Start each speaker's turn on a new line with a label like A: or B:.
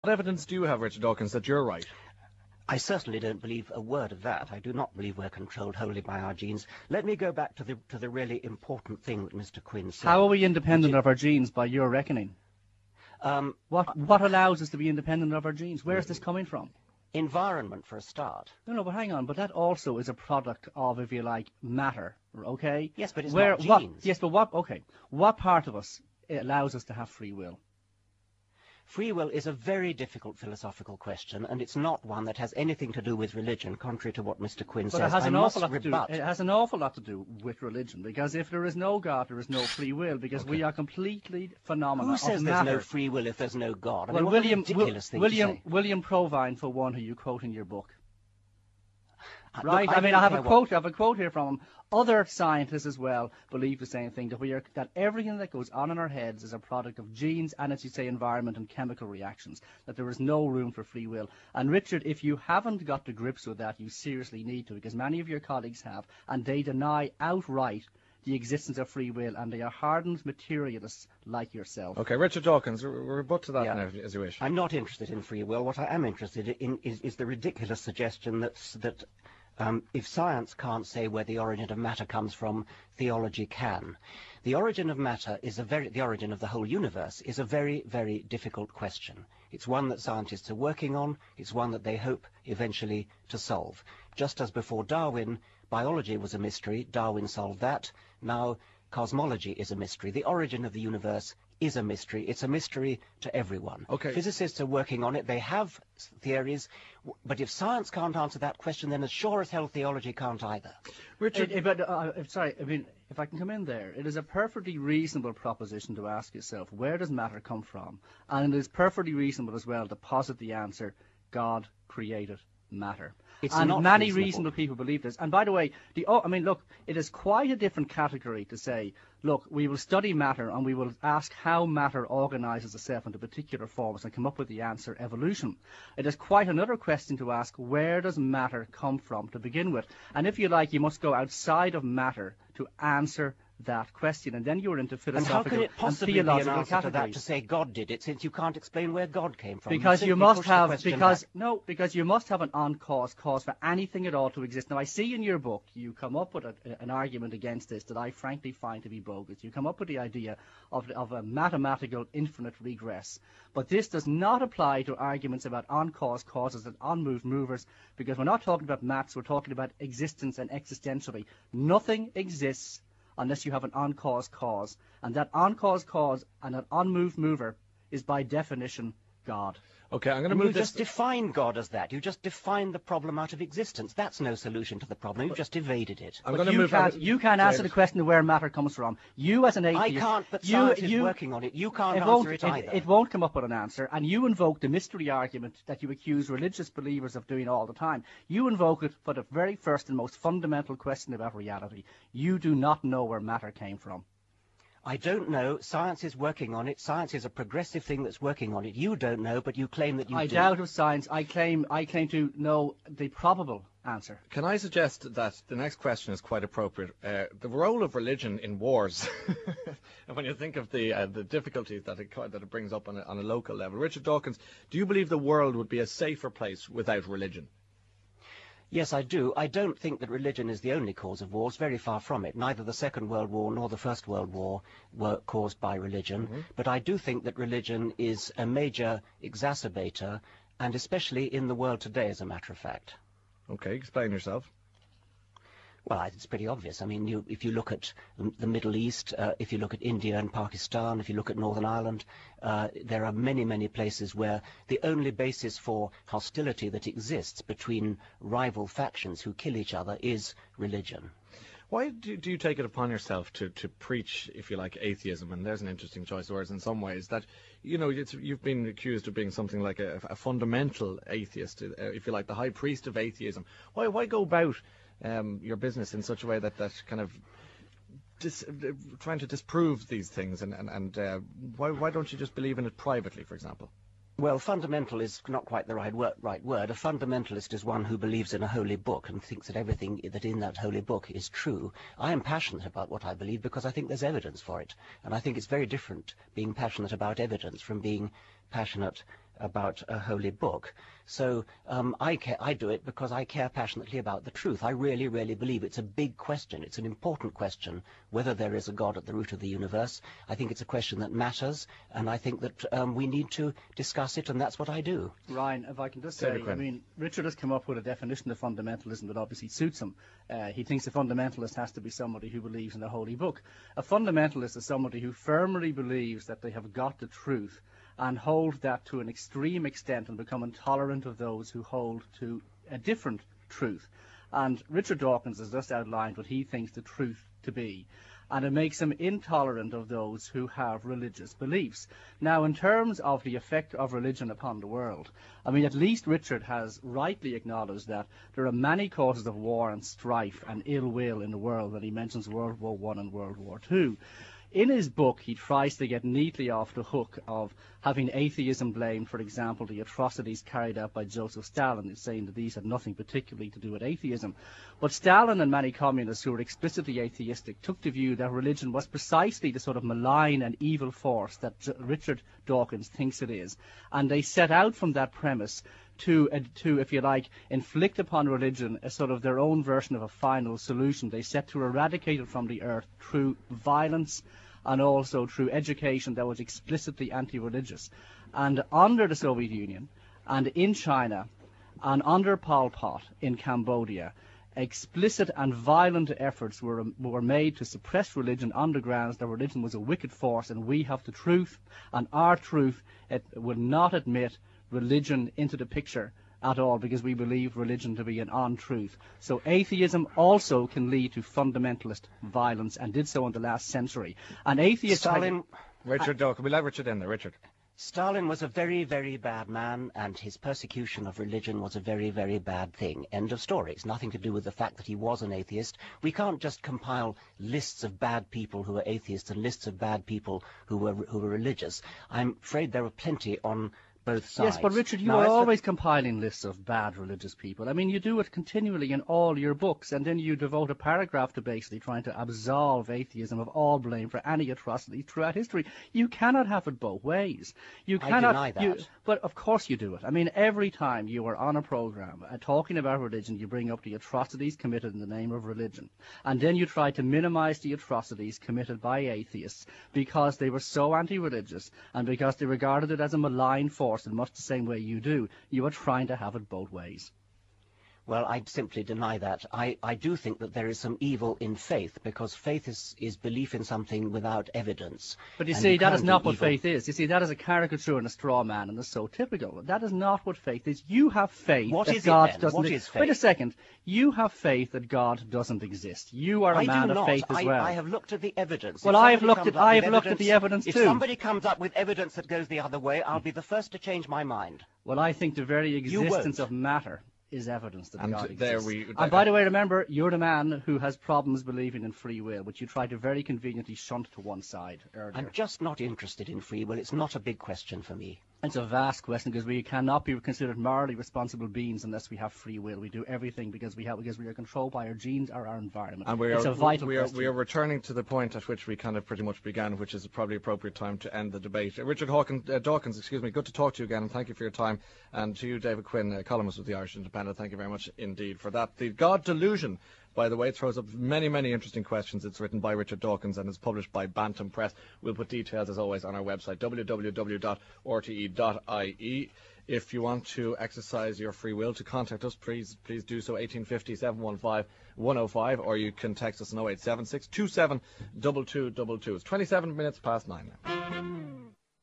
A: What evidence do you have, Richard Dawkins, that you're right?
B: I certainly don't believe a word of that. I do not believe we're controlled wholly by our genes. Let me go back to the really important thing that Mr. Quinn said.
C: How are we independent of our genes by your reckoning? What allows us to be independent of our genes? Where is this coming from?
B: Environment, for a start.
C: No, but hang on. But that also is a product of, if you like, matter, okay?
B: Yes, but it's not genes.
C: Yes, but what part of us allows us to have free will?
B: Free will is a very difficult philosophical question, and it's not one that has anything to do with religion, contrary to what Mr. Quinn says.
C: It has an awful lot to do with religion, because if there is no God, there is no free will, because we are completely phenomena.
B: Who says there's no free will if there's no God? I mean,
C: well,
B: what a ridiculous thing to say.
C: William Provine, for one, who you quote in your book. Right,
B: Look,
C: I have a quote here from him. Other scientists as well believe the same thing, that everything that goes on in our heads is a product of genes and, as you say, environment and chemical reactions, that there is no room for free will. And Richard, if you haven't got to grips with that, you seriously need to, because many of your colleagues have, and they deny outright the existence of free will, and they are hardened materialists like yourself.
A: Okay, Richard Dawkins, we'll rebut to that now, as you wish.
B: I'm not interested in free will. What I am interested in is the ridiculous suggestion that if science can't say where the origin of matter comes from, theology can. The origin of matter the origin of the whole universe is a very, very difficult question. It's one that scientists are working on. It's one that they hope eventually to solve. Just as before Darwin, biology was a mystery, Darwin solved that. Now cosmology is a mystery. The origin of the universe is a mystery. It's a mystery to everyone.
A: Okay.
B: Physicists are working on it. They have theories. But if science can't answer that question, then as sure as hell theology can't either.
C: Richard, if I can come in there, it is a perfectly reasonable proposition to ask yourself, where does matter come from? And it is perfectly reasonable as well to posit the answer, God created matter. And many reasonable people believe this. And by the way, look, it is quite a different category to say, look, we will study matter and we will ask how matter organizes itself into particular forms and come up with the answer, evolution. It is quite another question to ask, where does matter come from to begin with? And if you like, you must go outside of matter to answer that question, and then you're into philosophical and theological categories.
B: To that to say God did it, since you can't explain where God came from?
C: Because you must have an on-cause cause for anything at all to exist. Now, I see in your book you come up with an argument against this that I frankly find to be bogus. You come up with the idea of a mathematical infinite regress, but this does not apply to arguments about on-cause causes and on-move movers, because we're not talking about maths. We're talking about existence and existentially. Nothing exists unless you have an on-cause cause. And that on-cause cause and an on-move mover is by definition God.
A: Okay, I'm going to move this.
B: You just define God as that. You just define the problem out of existence. That's no solution to the problem. You've just evaded it.
C: You can't answer the question of where matter comes from. You as an atheist...
B: I can't, but science is working on it. You can't answer it either.
C: It won't come up with an answer. And you invoke the mystery argument that you accuse religious believers of doing all the time. You invoke it for the very first and most fundamental question about reality. You do not know where matter came from.
B: I don't know. Science is working on it. Science is a progressive thing that's working on it. You don't know, but you claim that you do.
C: I doubt of science. I claim to know the probable answer.
A: Can I suggest that the next question is quite appropriate? The role of religion in wars, and when you think of the difficulties that it brings up on a local level. Richard Dawkins, do you believe the world would be a safer place without religion?
B: Yes, I do. I don't think that religion is the only cause of wars. Very far from it. Neither the Second World War nor the First World War were caused by religion. Mm-hmm. But I do think that religion is a major exacerbator, and especially in the world today, as a matter of fact.
A: Okay, explain yourself.
B: Well, it's pretty obvious. I mean, if you look at the Middle East, if you look at India and Pakistan, if you look at Northern Ireland, there are many, many places where the only basis for hostility that exists between rival factions who kill each other is religion.
A: Why do you take it upon yourself to preach, if you like, atheism? And there's an interesting choice of words in some ways. That, you know, you've been accused of being something like a fundamental atheist, if you like, the high priest of atheism. Why go about your business in such a way that kind of trying to disprove these things, and why don't you just believe in it privately, for example?
B: Well, fundamental is not quite the right word. A fundamentalist is one who believes in a holy book and thinks that everything that in that holy book is true. I am passionate about what I believe because I think there's evidence for it, and I think it's very different being passionate about evidence from being passionate about a holy book. So I do it because I care passionately about the truth. I really, really believe it's a big question. It's an important question, whether there is a God at the root of the universe. I think it's a question that matters, and I think that we need to discuss it, and that's what I do.
C: Ryan, if I can just say, I mean, Richard has come up with a definition of fundamentalism that obviously suits him. He thinks a fundamentalist has to be somebody who believes in a holy book. A fundamentalist is somebody who firmly believes that they have got the truth and hold that to an extreme extent and become intolerant of those who hold to a different truth. And Richard Dawkins has just outlined what he thinks the truth to be. And it makes him intolerant of those who have religious beliefs. Now, in terms of the effect of religion upon the world, I mean, at least Richard has rightly acknowledged that there are many causes of war and strife and ill will in the world when he mentions World War I and World War II. In his book, he tries to get neatly off the hook of having atheism blamed, for example, the atrocities carried out by Joseph Stalin, saying that these had nothing particularly to do with atheism. But Stalin and many communists who were explicitly atheistic took the view that religion was precisely the sort of malign and evil force that Richard Dawkins thinks it is. And they set out from that premise to, if you like, inflict upon religion a sort of their own version of a final solution. They set to eradicate it from the earth through violence and also through education that was explicitly anti-religious. And under the Soviet Union and in China and under Pol Pot in Cambodia, explicit and violent efforts were made to suppress religion on the grounds that religion was a wicked force and we have the truth, and our truth would not admit religion into the picture at all because we believe religion to be an untruth. So atheism also can lead to fundamentalist violence and did so in the last century. And atheists...
A: Richard Dawkins, we'll let Richard in there. Richard.
B: Stalin was a very, very bad man, and his persecution of religion was a very, very bad thing. End of story. It's nothing to do with the fact that he was an atheist. We can't just compile lists of bad people who were atheists and lists of bad people who were religious. I'm afraid there were plenty on both sides.
C: Yes, but Richard, you are always compiling lists of bad religious people. I mean, you do it continually in all your books, and then you devote a paragraph to basically trying to absolve atheism of all blame for any atrocity throughout history. You cannot have it both ways. You cannot.
B: I deny that.
C: But of course you do it. I mean, every time you are on a program talking about religion, you bring up the atrocities committed in the name of religion, and then you try to minimize the atrocities committed by atheists because they were so anti-religious and because they regarded it as a malign force in much the same way you do. You are trying to have it both ways.
B: Well, I simply deny that. I do think that there is some evil in faith, because faith is belief in something without evidence.
C: But you see, that is not what faith is. You see, that is a caricature and a straw man, and is so typical. That is not what faith is. You have faith that God doesn't...
B: What is faith?
C: Wait a second. You have faith that God doesn't exist. You are a man of faith as well.
B: I have looked at the evidence.
C: Well, I have looked at the evidence too.
B: If somebody comes up with evidence that goes the other way, I'll be the first to change my mind.
C: Well, I think the very existence of matter is evidence that God exists.
A: And
C: by the way, remember, you're the man who has problems believing in free will, which you try to very conveniently shunt to one side earlier.
B: I'm just not interested in free will. It's not a big question for me.
C: It's a vast question, because we cannot be considered morally responsible beings unless we have free will. We do everything because we are controlled by our genes or our environment.
A: And
C: it's a vital question.
A: We are returning to the point at which we kind of pretty much began, which is probably appropriate time to end the debate. Richard Dawkins, good to talk to you again, and thank you for your time. And to you, David Quinn, columnist with the Irish Independent, thank you very much indeed for that. The God Delusion, by the way, throws up many, many interesting questions. It's written by Richard Dawkins and is published by Bantam Press. We'll put details, as always, on our website, www.rte.ie. If you want to exercise your free will to contact us, please do so, 1850 715 105, or you can text us on 0876 27 2222. It's 27 minutes past 9 now.